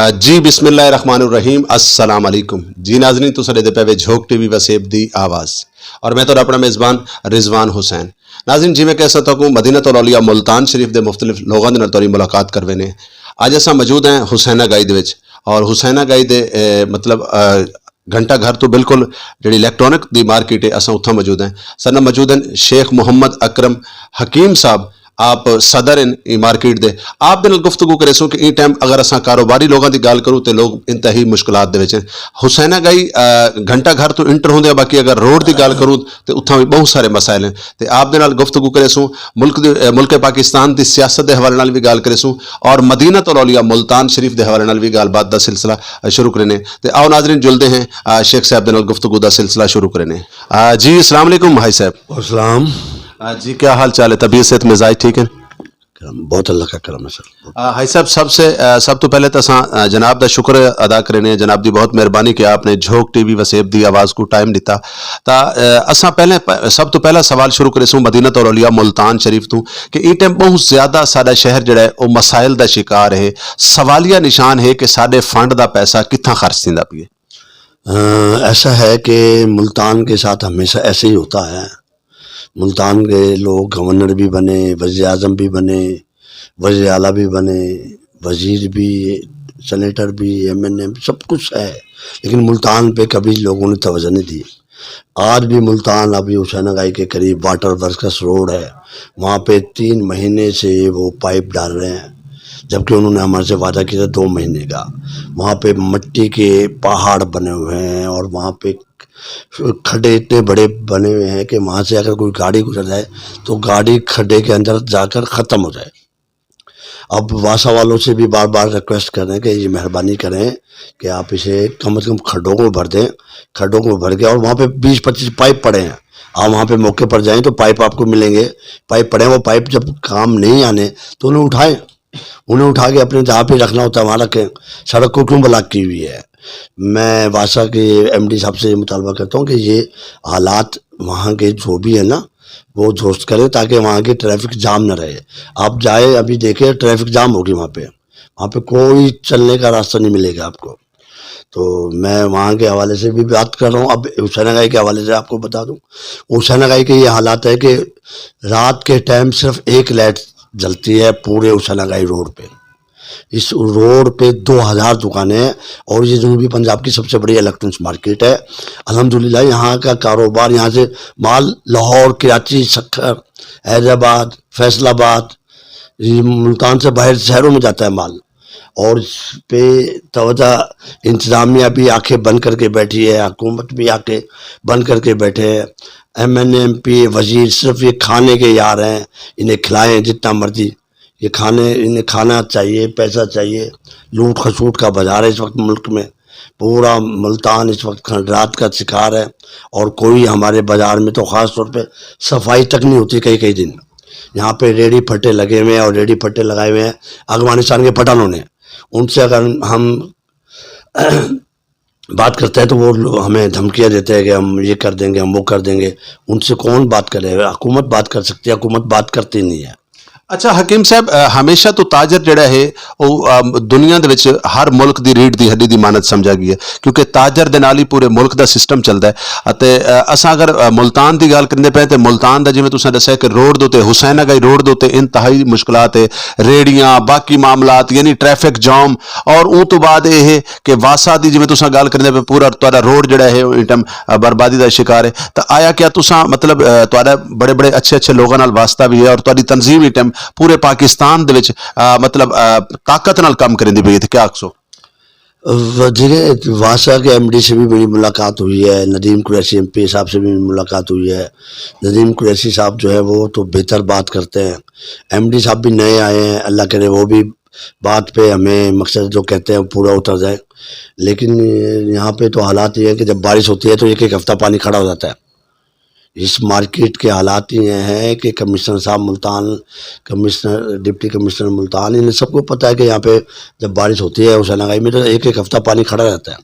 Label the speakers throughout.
Speaker 1: जी बिस्मिल्लाहिर्रहमानिर्रहीम अस्सलाम वालेकुम जी नाज़रीन तुसां दे पे झोंक टीवी वसेब दी आवाज़ और मैं तो अपना मेज़बान रिजवान हुसैन। नाज़रीन जी मैं कह सकता हूँ मदीनतुल औलिया मुल्तान शरीफ के मुख्तलिफ लोगों के नाल मुलाकात करवे ने। अज असां मौजूद हैं हुसैना गाई दे विच और हुसैना गाई दे मतलब घंटा घर तो बिल्कुल जी इलैक्ट्रॉनिक दी मार्केट है असां उत्थां मौजूद हैं। सर मौजूद हैं शेख मुहम्मद अकरम हकीम साहब आप सदर इन मार्केट दे आप दे नाल गुफ्तगू करे सो कि ई टाइम अगर असां कारोबारी लोगों की गल करूँ तो लोग इंतहाई मुश्किलात दे विच हैं। हुसैना गाई घंटा घर तो इंटर होंदे बाकी अगर रोड की गल करूँ तो उत्थां भी बहुत सारे मसाइल हैं तो आप दे नाल गुफ्तगू करे सो मुल्क पाकिस्तान की सियासत के हवाले नाल भी गल करे सो और मदीनतुल औलिया मुल्तान शरीफ के हवाले नाल भी गलबात का सिलसिला शुरू करने। तो आओ नाज़रीन जुलते हैं शेख साहब दे नाल गुफ्तगू का सिलसिला शुरू करने। जी अस्सलाम वालेकुम भाई साहब।
Speaker 2: अस्सलाम
Speaker 1: जी क्या हाल चाल है, तबीयत सेहत मिजाज ठीक है?
Speaker 2: बहुत अल्लाह का करम है सर।
Speaker 1: भाई साहब सब तो पहले तो असां जनाब का शुक्र अदा करें, जनाब की बहुत मेहरबानी कि आपने झोंक टीवी वसेब की आवाज़ को टाइम दिता। तो असां पहले सब तो पहला सवाल शुरू करें मदीनतुल औलिया मुल्तान शरीफ तो कि इस टाइम बहुत ज़्यादा साडा शहर जो है वह मसाइल का शिकार है, सवालिया निशान है कि साडे फंड का पैसा कितना खर्च होता पिए।
Speaker 2: ऐसा है कि मुल्तान के साथ हमेशा ऐसे ही होता है। मुल्तान के लोग गवर्नर भी बने, वज़ीर आज़म भी बने, वज़ीर आला भी बने, वज़ीर भी, सेनेटर भी, MNM सब कुछ है, लेकिन मुल्तान पे कभी लोगों ने तवज्जो नहीं दी। आज भी मुल्तान अभी हुसैना गाई के करीब वाटर वर्कर्स रोड है, वहाँ पे 3 महीने से वो पाइप डाल रहे हैं, जबकि उन्होंने हमारे से वादा किया था 2 महीने का। वहाँ पे मिट्टी के पहाड़ बने हुए हैं और वहाँ पे खड्डे इतने बड़े बने हुए हैं कि वहाँ से अगर कोई गाड़ी गुजर जाए तो गाड़ी खड्डे के अंदर जाकर ख़त्म हो जाए। अब वासा वालों से भी बार बार रिक्वेस्ट कर रहे हैं कि ये मेहरबानी करें कि आप इसे कम से कम खड्डों को भर दें, खड्डों को भर के, और वहाँ पे 20-25 पाइप पड़े हैं, आप वहाँ पे मौके पर जाएं तो पाइप आपको मिलेंगे। पाइप पड़े हैं, वो पाइप जब काम नहीं आने तो उन्हें उठाएं, उन्हें उठा के अपने जहाँ पे रखना होता है वहाँ रखें। सड़क को क्यों ब्लॉक की हुई है? मैं वासा के MD साहब से मुतालबा करता हूँ कि ये हालात वहाँ के जो भी है ना वो दुरुस्त करें ताकि वहाँ की ट्रैफिक जाम न रहे। आप जाए अभी देखें ट्रैफिक जाम होगी वहाँ पे कोई चलने का रास्ता नहीं मिलेगा आपको। तो मैं वहाँ के हवाले से भी बात कर रहा हूँ। अब हुसैना गाई के हवाले से आपको बता दूँ, हुसैना गाई के ये हालात है कि रात के टाइम सिर्फ एक लाइट जलती है पूरे हुसैना गाई रोड पे। इस रोड पे 2000 दुकानें हैं और ये जनूबी पंजाब की सबसे बड़ी इलेक्ट्रॉनिक्स मार्केट है। अल्हम्दुलिल्लाह यहाँ का कारोबार, यहाँ से माल लाहौर, कराची, सक्खर, हैदराबाद, फैसलाबाद, मुल्तान से बाहर शहरों में जाता है माल, और इस पे तवज्जो इंतज़ामिया भी आंखें बंद करके बैठी है, हुकूमत भी आंखें बंद करके बैठे है। MNM MP वज़ीर सिर्फ ये खाने के यार हैं, इन्हें खिलाएं जितना मर्जी, ये खाने, इन्हें खाना चाहिए, पैसा चाहिए। लूट खसूट का बाजार है इस वक्त मुल्क में, पूरा मुल्तान इस वक्त खंडरात का शिकार है, और कोई हमारे बाज़ार में तो ख़ास तौर पे सफाई तक नहीं होती कई कई दिन। यहाँ पे रेडी फट्टे लगे हुए हैं और रेडी फट्टे लगाए हुए हैं अफगानिस्तान के पठानों ने। उनसे अगर हम बात करते हैं तो वो हमें धमकियाँ देते हैं कि हम ये कर देंगे, हम वो कर देंगे। उनसे कौन बात करेगा? हुकूमत बात कर सकती है, हुकूमत बात करती नहीं है।
Speaker 1: अच्छा हकीम साहब, हमेशा तो ताजर जड़ा है वो दुनिया दे विच हर मुल्क की रीढ़ की हड्डी की मानत समझा गई है, क्योंकि ताजर दे नाल ही पूरे मुल्क का सिस्टम चलता है। ते असां अगर मुल्तान की गल करते पे तो मुल्तान का जिवें तुसीं दस्सिया कि रोड दे उत्ते हुसैना गाई रोड दे उत्ते इंतहाई मुश्किलात है, रेहड़ियां बाकी मामलात यानी ट्रैफिक जाम, और उस तो बाद यह कि वासा की जिवें तुसीं गल करते पे पूरा तुहाडा रोड जड़ा है इस टाइम बर्बादी का शिकार है। तो आया क्या तुसां मतलब तुहाडा बड़े बड़े अच्छे अच्छे लोगों नाल वास्ता भी है और तुहाडी तंजीम इस टाइम पूरे पाकिस्तान दे विच मतलब ताकत नाल काम करेंदी पई है, क्या आखसो?
Speaker 2: वज़ीर वासा के MD से भी मेरी मुलाकात हुई है, नदीम कुरैशी MP साहब से भी मुलाकात हुई है। नदीम कुरैशी साहब जो है वो तो बेहतर बात करते हैं, MD साहब भी नए आए हैं, अल्लाह करे वो भी बात पे हमें मकसद जो कहते हैं पूरा उतर जाए। लेकिन यहाँ पे तो हालात ये है कि जब बारिश होती है तो एक हफ्ता पानी खड़ा हो जाता है। इस मार्केट के हालात ये हैं कि कमिश्नर साहब Multan, commissioner, deputy commissioner Multan, इन्हें सबको पता है कि यहाँ पे जब बारिश होती है हुसैना गाई में तो एक हफ्ता पानी खड़ा रहता है।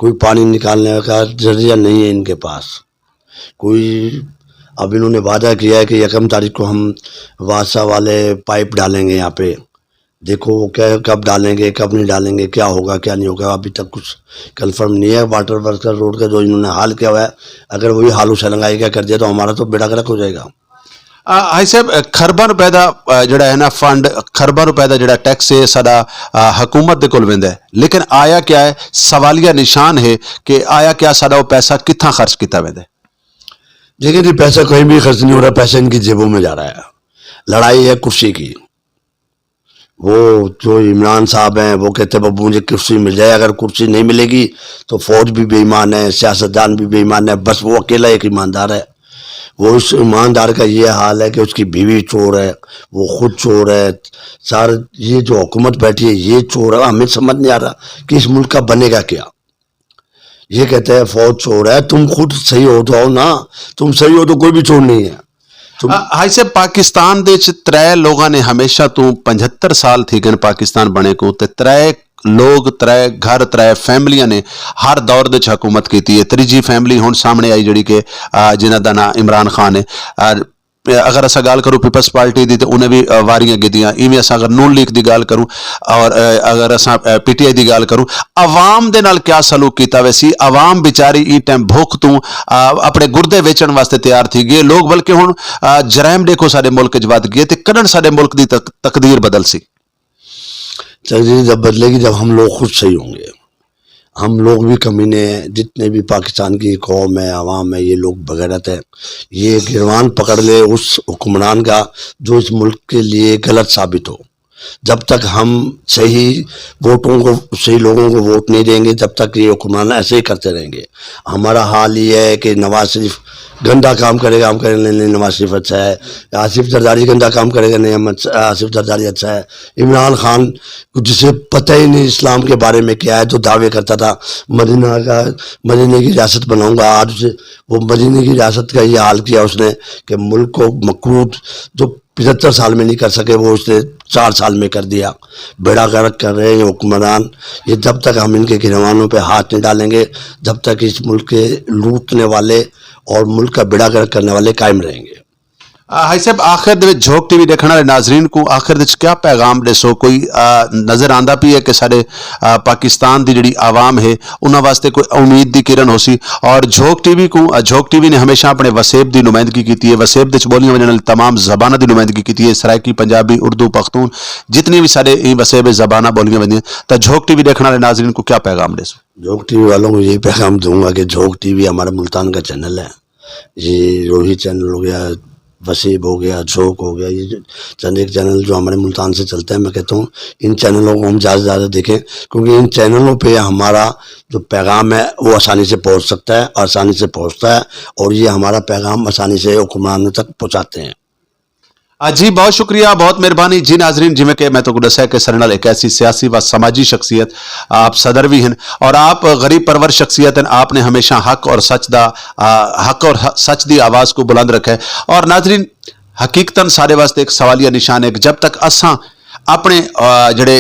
Speaker 2: कोई पानी निकालने का जरिया नहीं है इनके पास कोई। अब इन्होंने वादा किया है कि 1 तारीख को हम वासा वाले पाइप डालेंगे यहाँ पे, देखो वो क्या कब डालेंगे कब नहीं डालेंगे, क्या होगा क्या नहीं होगा, अभी तक कुछ कंफर्म नहीं है। वाटर वर्कर रोड का जो इन्होंने हाल किया हुआ है, अगर वही हाल उछलंगाई का कर दिया तो हमारा तो बेड़ा गर्क हो जाएगा।
Speaker 1: ਹਾਈ ਸਾਹਿਬ ਖਰਬਾਂ ਰੁਪਏ ਦਾ ਜਿਹੜਾ ਹੈ ਨਾ ਫੰਡ, ਖਰਬਾਂ ਰੁਪਏ ਦਾ ਜਿਹੜਾ ਟੈਕਸ ਹੈ ਸਾਡਾ ਹਕੂਮਤ ਦੇ ਕੋਲ ਵੰਦਾ ਹੈ, ਲੇਕਿਨ ਆਇਆ ਕਿਆ ਹੈ, ਸਵਾਲੀਆ ਨਿਸ਼ਾਨ ਹੈ ਕਿ ਆਇਆ ਕਿਆ ਸਾਡਾ ਉਹ ਪੈਸਾ ਕਿੱਥਾਂ ਖਰਚ ਕੀਤਾ ਵੰਦਾ ਹੈ।
Speaker 2: लेकिन ये पैसा कहीं भी खर्च नहीं हो रहा, पैसा इनकी जेबों में जा रहा है। लड़ाई है कुर्सी की। वो जो इमरान साहब हैं वो कहते हैं बाबू मुझे कुर्सी मिल जाए, अगर कुर्सी नहीं मिलेगी तो फौज भी बेईमान है, सियासतदान भी बेईमान है, बस वो अकेला एक ईमानदार है। वो उस ईमानदार का ये हाल है कि उसकी बीवी चोर है, वो खुद चोर है, सारे ये जो हुकूमत बैठी है ये चोर है। हमें समझ नहीं आ रहा कि इस मुल्क का बनेगा क्या। ये कहते हैं फौज चोर है, तुम खुद सही हो तो आओ ना, तुम सही हो तो कोई भी चोर नहीं है।
Speaker 1: ਹਾਈ ਸਾਹਿਬ ਪਾਕਿਸਤਾਨ ਦੇ ਵਿੱਚ ਤਰੇ ਲੋਕਾਂ ਨੇ ਹਮੇਸ਼ਾ ਤੋਂ 75 ਸਾਲ ਥੀ ਗਏ ਪਾਕਿਸਤਾਨ ਬਣੇ ਕੋ, ਤੇ ਤਰੇ ਲੋਕ ਤਰੇ ਘਰ ਤਰੇ ਫੈਮਲੀਆਂ ਨੇ ਹਰ ਦੌਰ ਦੇ ਚ ਹਕੂਮਤ ਕੀਤੀ ਹੈ। ਤੀਜੀ ਫੈਮਲੀ ਹੁਣ ਸਾਹਮਣੇ ਆਈ ਜਿਹੜੀ ਕਿ ਜਿਨ੍ਹਾਂ ਦਾ ਨਾਂ ਇਮਰਾਨ ਖਾਨ ਹੈ। अगर असा गाल करूँ पीपल्स पार्टी की तो उन्हें भी वारियां कीतियां, इवें असा अगर नून लीग की गाल करूँ और अगर असा PTI की गाल करूँ, आवाम दे नाल क्या सलूक किया वैसी, आवाम बेचारी ई टाइम भुख तू अपने गुर्दे वेचण वास्ते तैयार थी गए लोग, बल्कि हुण जराइम देखो साडे मुल्क च वध गए ते कदन साडे मुल्क की तकदीर बदल सी।
Speaker 2: तकदीर जब बदलेगी जब हम लोग खुद सही होंगे। हम लोग भी कमीने हैं, जितने भी पाकिस्तान की कौम है आवाम है, ये लोग बगैरत है। ये गिरवान पकड़ ले उस हुक्मरान का जो इस मुल्क के लिए गलत साबित हो। जब तक हम सही वोटों को, सही लोगों को वोट नहीं देंगे, जब तक ये हुक्मरान ऐसे ही करते रहेंगे। हमारा हाल ये है कि नवाज शरीफ गंदा काम करेगा, हम करेंगे नहीं नवाज शरीफ अच्छा है, आसिफ जरदारी गंदा काम करेगा, नहीं हम आसिफ जरदारी अच्छा है। इमरान खान जिसे पता ही नहीं इस्लाम के बारे में क्या है, जो दावे करता था मदीने की रियासत बनाऊंगा, आज उसे वो मदीने की रियासत का ये हाल किया उसने कि मुल्क को मकरूद जो 75 साल में नहीं कर सके वो उसने 4 साल में कर दिया। बेड़ा गर्क कर रहे हैं हुक्मरान। ये जब तक हम इनके गिरवानों पे हाथ नहीं डालेंगे, जब तक इस मुल्क के लूटने वाले और मुल्क का बेड़ा गर्क करने वाले कायम रहेंगे।
Speaker 1: हाई साहब आखिर दे विच झोक टीवी देखने वाले नाजरीन को आखिर दे क्या पैगाम दसो, कोई नज़र आंदा पी है कि साडे पाकिस्तान की जिहड़ी आवाम है उन्हां वास्ते कोई उम्मीद की किरण हो सी। और झोक टीवी ने हमेशा अपने वसेब की नुमाइंदगी की है, वसेब दे बोलियां वजन तमाम जबाना की नुमाइंदगी की है, सराइकी पंजाबी उर्दू पख्तून जितनी भी साडे वसेब जबाना बोलियां वजन, तो झोक टीवी देखने वाले नाजरीन को क्या पैगाम दसो।
Speaker 2: झोक टीवी वालों को यही पैगाम दूंगा कि झोक टीवी हमारे मुल्तान का चैनल है। ये रोहित चैनल हो गया, वसीब हो गया, झोंक हो गया, ये चंद एक चैनल जो हमारे मुल्तान से चलते हैं, मैं कहता हूँ इन चैनलों को हम ज़्यादा से ज़्यादा देखें, क्योंकि इन चैनलों पे हमारा जो पैगाम है वो आसानी से पहुँच सकता है, आसानी से पहुँचता है, और ये हमारा पैगाम आसानी से हुक्मरानों तक पहुँचाते हैं।
Speaker 1: जी बहुत शुक्रिया, बहुत मेहरबानी जी नाजरीन। जिमें कि मैं तो दसा कि सर नाल एक ऐसी सियासी व समाजी शख्सियत, आप सदर भी हैं और आप गरीब परवर शख्सियत हैं। आपने हमेशा हक और सच दी आवाज़ को बुलंद रखा है। और नाजरीन हकीकतन सारे वास्ते एक सवालिया निशान है कि जब तक असां अपने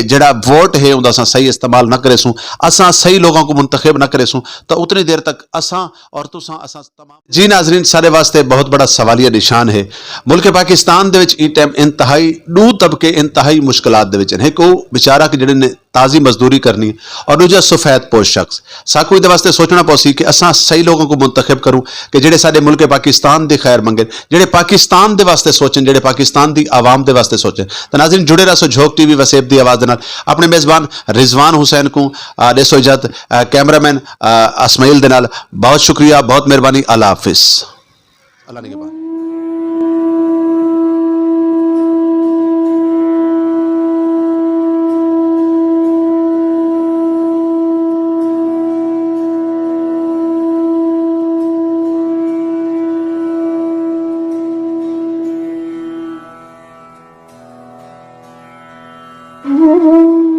Speaker 1: जड़ा वोट है उनका असां सही इस्तेमाल न करेसूँ, असां सही लोगों को मुंतखब न करेसूँ, तो उतनी देर तक असां और तुसां असां तमाम जी नाजरीन सारे वास्ते बहुत बड़ा सवालिया निशान है। मुल्क पाकिस्तान दे विच ई टाइम इंतहाई दो तबके इंतहाई मुश्किलात दे विच हैं। को बेचारा कि जिहड़े ने ताज़ी मजदूरी करनी और दूजा सफेद पोश शख्स, साकू इहदे वास्ते सोचना पौसी कि असां सही लोगों को मुंतखब करूँ कि जिहड़े साडे मुल्क पाकिस्तान दी खैर मंगन, जिहड़े पाकिस्तान दे वास्ते सोचन, जिहड़े पाकिस्तान दी आवाम दे वास्ते सोचन। तो नाज़रीन जुड़े रहो झोक टीवी वसेब दी आवाज़ दे नाल। अपने मेज़बान रिजवान हुसैन को देसो इजाजत, कैमरामैन असमाइल दे नाल बहुत शुक्रिया, बहुत मेहरबानी। अल्लाह हाफिज़। अल्लाह निगहबान।
Speaker 3: Mm-hmm.